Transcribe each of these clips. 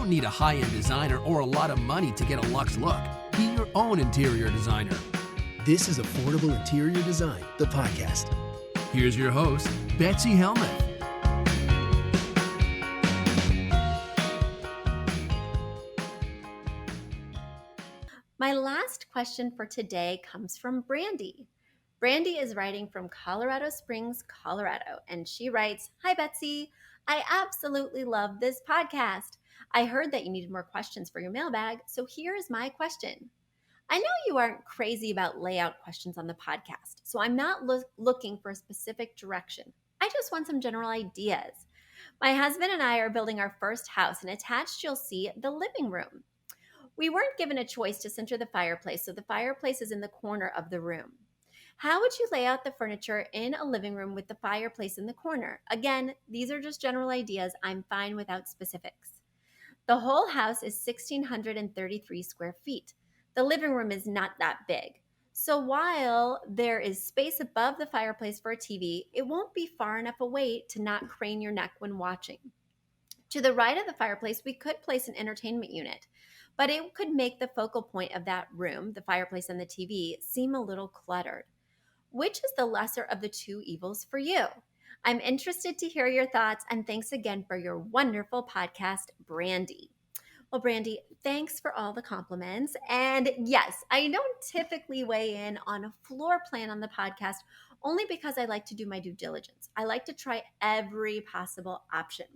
don't need a high-end designer or a lot of money to get a luxe look. Be your own interior designer. This is Affordable Interior Design, the podcast. Here's your host, Betsy Helmuth. My last question for today comes from Brandy. Brandy is writing from Colorado Springs, Colorado, and she writes, "Hi, Betsy. I absolutely love this podcast. I heard that you needed more questions for your mailbag, so here's my question. I know you aren't crazy about layout questions on the podcast, so I'm not looking for a specific direction. I just want some general ideas. My husband and I are building our first house, and attached you'll see the living room. We weren't given a choice to center the fireplace, so the fireplace is in the corner of the room. How would you lay out the furniture in a living room with the fireplace in the corner? Again, these are just general ideas. I'm fine without specifics. The whole house is 1,633 square feet. The living room is not that big. So while there is space above the fireplace for a TV, it won't be far enough away to not crane your neck when watching. To the right of the fireplace, we could place an entertainment unit, but it could make the focal point of that room, the fireplace and the TV, seem a little cluttered. Which is the lesser of the two evils for you? I'm interested to hear your thoughts, and thanks again for your wonderful podcast, Brandy." Well, Brandy, thanks for all the compliments. And yes, I don't typically weigh in on a floor plan on the podcast only because I like to do my due diligence. I like to try every possible option.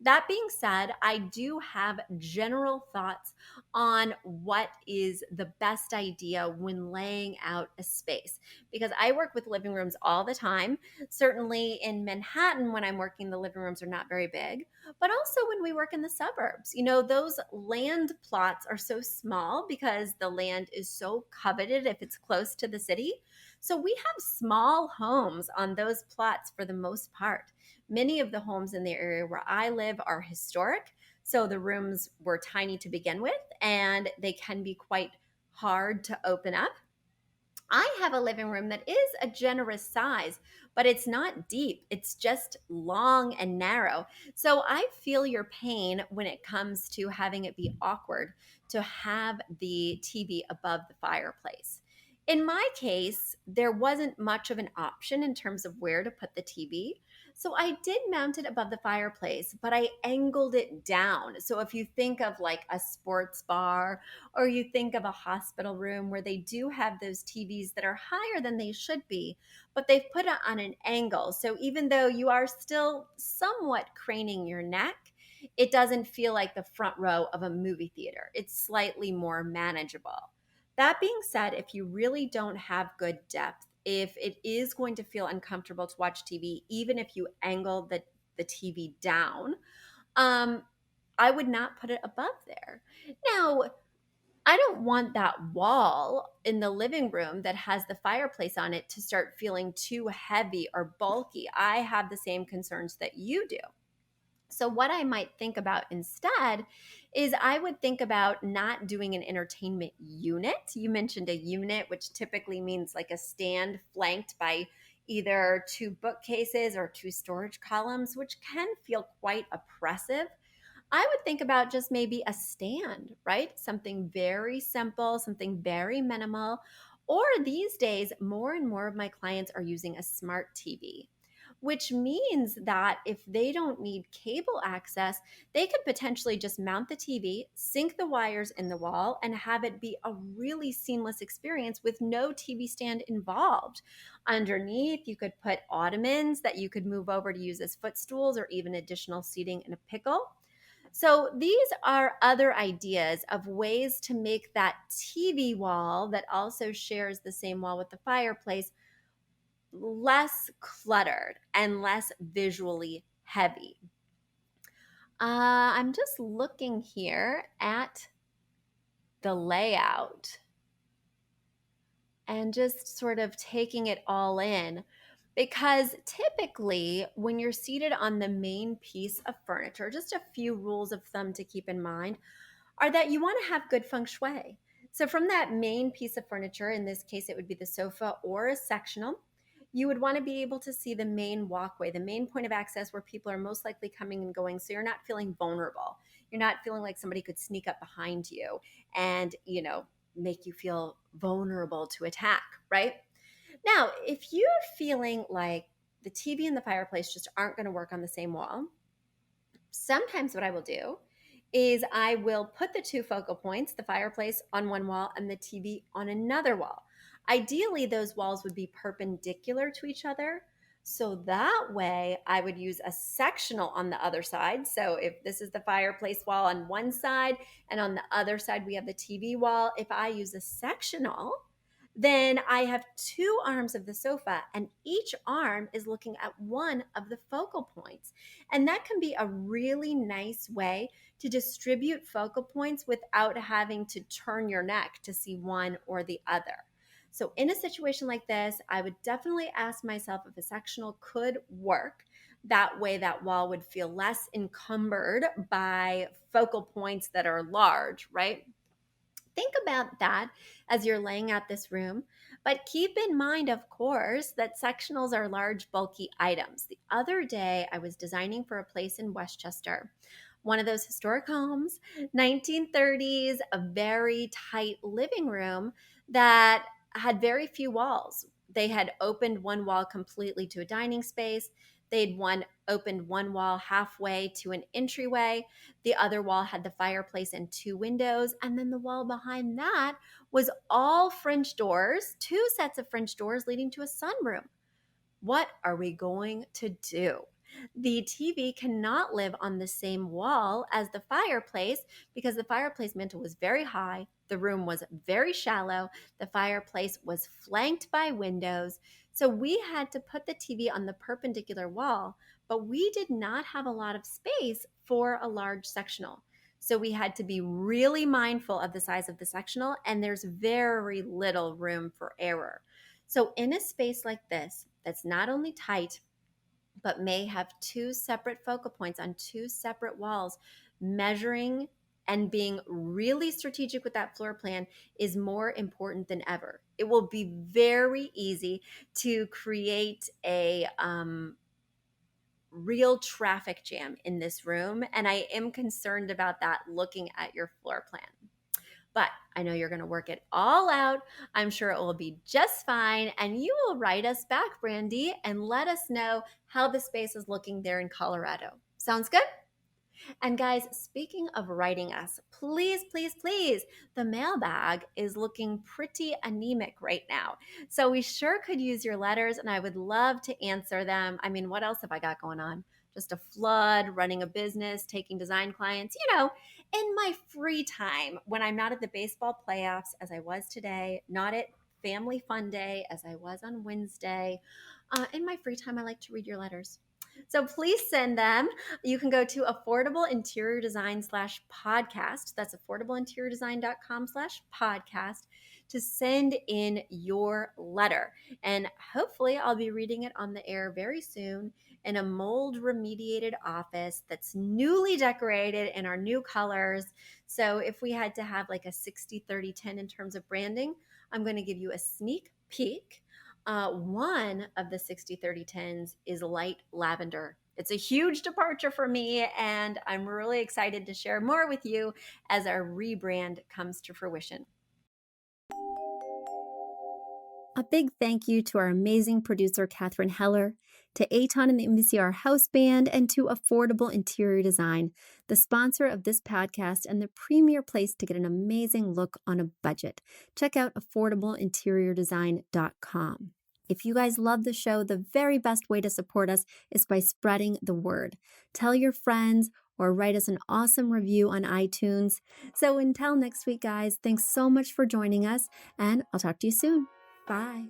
That being said, I do have general thoughts on what is the best idea when laying out a space, because I work with living rooms all the time. Certainly in Manhattan, when I'm working, the living rooms are not very big, but also when we work in the suburbs. You know, those land plots are so small because the land is so coveted if it's close to the city. So we have small homes on those plots for the most part. Many of the homes in the area where I live are historic, so the rooms were tiny to begin with, and they can be quite hard to open up. I have a living room that is a generous size, but it's not deep. It's just long and narrow. So I feel your pain when it comes to having it be awkward to have the TV above the fireplace. In my case, there wasn't much of an option in terms of where to put the TV. So I did mount it above the fireplace, but I angled it down. So if you think of like a sports bar, or you think of a hospital room where they do have those TVs that are higher than they should be, but they've put it on an angle. So even though you are still somewhat craning your neck, it doesn't feel like the front row of a movie theater. It's slightly more manageable. That being said, if you really don't have good depth, if it is going to feel uncomfortable to watch TV, even if you angle the TV down, I would not put it above there. Now, I don't want that wall in the living room that has the fireplace on it to start feeling too heavy or bulky. I have the same concerns that you do. So what I might think about instead is I would think about not doing an entertainment unit. You mentioned a unit, which typically means like a stand flanked by either two bookcases or two storage columns, which can feel quite oppressive. I would think about just maybe a stand, right? Something very simple, something very minimal. Or these days, more and more of my clients are using a smart TV, which means that if they don't need cable access, they could potentially just mount the TV, sink the wires in the wall, and have it be a really seamless experience with no TV stand involved. Underneath, you could put ottomans that you could move over to use as footstools or even additional seating in a pickle. So these are other ideas of ways to make that TV wall that also shares the same wall with the fireplace less cluttered and less visually heavy. I'm just looking here at the layout and just sort of taking it all in. Because typically, when you're seated on the main piece of furniture, just a few rules of thumb to keep in mind are that you want to have good feng shui. So, from that main piece of furniture, in this case, it would be the sofa or a sectional, you would want to be able to see the main walkway, the main point of access where people are most likely coming and going. So you're not feeling vulnerable. You're not feeling like somebody could sneak up behind you and, make you feel vulnerable to attack, right? Now, if you're feeling like the TV and the fireplace just aren't going to work on the same wall, sometimes what I will do is I will put the two focal points, the fireplace on one wall and the TV on another wall. Ideally, those walls would be perpendicular to each other. So that way, I would use a sectional on the other side. So if this is the fireplace wall on one side and on the other side we have the TV wall, if I use a sectional, then I have two arms of the sofa and each arm is looking at one of the focal points. And that can be a really nice way to distribute focal points without having to turn your neck to see one or the other. So in a situation like this, I would definitely ask myself if a sectional could work. That way that wall would feel less encumbered by focal points that are large, right? Think about that as you're laying out this room. But keep in mind, of course, that sectionals are large, bulky items. The other day, I was designing for a place in Westchester, one of those historic homes, 1930s, a very tight living room that had very few walls. They had opened one wall completely to a dining space. They'd opened one wall halfway to an entryway. The other wall had the fireplace and two windows. And then the wall behind that was all French doors, two sets of French doors leading to a sunroom. What are we going to do? The TV cannot live on the same wall as the fireplace because the fireplace mantle was very high. The room was very shallow. The fireplace was flanked by windows. So we had to put the TV on the perpendicular wall, but we did not have a lot of space for a large sectional. So we had to be really mindful of the size of the sectional, and there's very little room for error. So in a space like this, that's not only tight, but may have two separate focal points on two separate walls, measuring and being really strategic with that floor plan is more important than ever. It will be very easy to create a real traffic jam in this room, and I am concerned about that looking at your floor plan. But I know you're going to work it all out. I'm sure it will be just fine. And you will write us back, Brandy, and let us know how the space is looking there in Colorado. Sounds good? And guys, speaking of writing us, please, please, please, the mailbag is looking pretty anemic right now. So we sure could use your letters and I would love to answer them. I mean, what else have I got going on? Just a flood, running a business, taking design clients, in my free time when I'm not at the baseball playoffs as I was today, not at family fun day as I was on Wednesday. In my free time, I like to read your letters. So please send them. You can go to affordableinteriordesign/podcast. That's affordableinteriordesign.com/podcast to send in your letter. And hopefully I'll be reading it on the air very soon in a mold remediated office that's newly decorated in our new colors. So if we had to have like a 60-30-10 in terms of branding, I'm going to give you a sneak peek. One of the 60-30-10s is light lavender. It's a huge departure for me, and I'm really excited to share more with you as our rebrand comes to fruition. A big thank you to our amazing producer, Catherine Heller, to Aton and the MVCR House Band, and to Affordable Interior Design, the sponsor of this podcast and the premier place to get an amazing look on a budget. Check out affordableinteriordesign.com. If you guys love the show, the very best way to support us is by spreading the word. Tell your friends or write us an awesome review on iTunes. So until next week, guys, thanks so much for joining us, and I'll talk to you soon. Bye.